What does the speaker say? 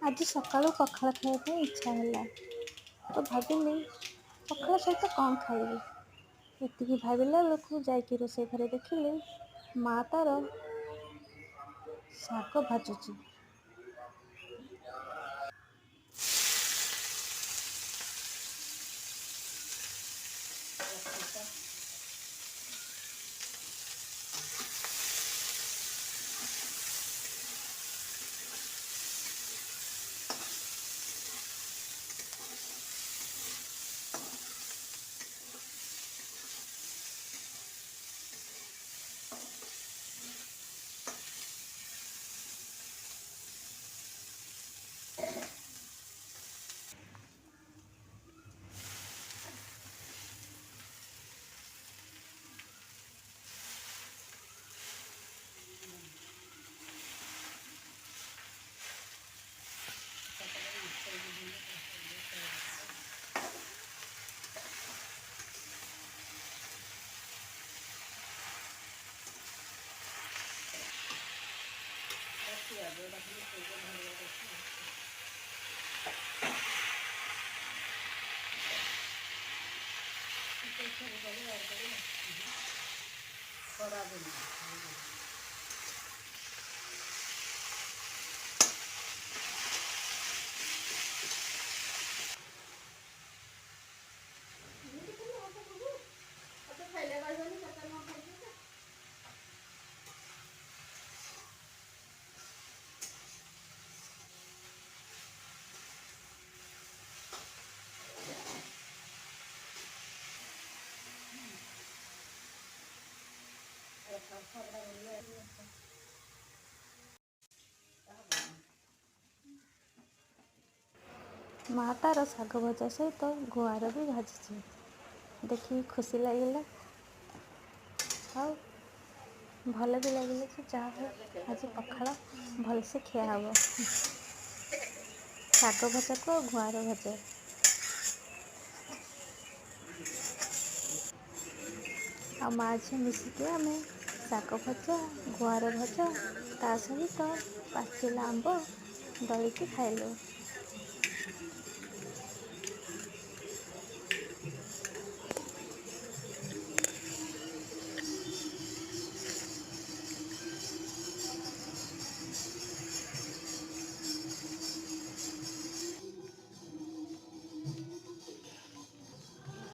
ଆଜି ସକାଳୁ ପଖାଳ ଖାଇବା ପାଇଁ ଇଚ୍ଛା ହେଲା ତ ଭାବିଲି ପଖାଳ ସହିତ କ'ଣ ଖାଇବି। ଏତିକି ଭାବିଲା ବେଳକୁ ଯାଇକି ରୋଷେଇ ଘରେ ଦେଖିଲି ମା ତାର ଶାଗ ଭାଜୁଛି। ମା ତାର ଶାଗ ଭଜା ସହିତ ଗୁଆଁର ବି ଭାଜିଛି। ଦେଖିକି ଖୁସି ଲାଗିଲା ଆଉ ଭଲ ବି ଲାଗିଲା ଯେ ଯାହା ହଉ ଆଜି ପଖାଳ ଭଲସେ ଖିଆ ହବ। ଶାଗ ଭଜାକୁ ଆଉ ଗୁଆଁର ଭଜା। ଆଉ ମା ଝିଅ ମିଶିକି ଆମେ ଶାଗ ଭଜା, ଗୁଆଁର ଭଜା ତା ସହିତ ପାଚିଲା ଆମ୍ବ ଦଳିକି ଖାଇଲୁ।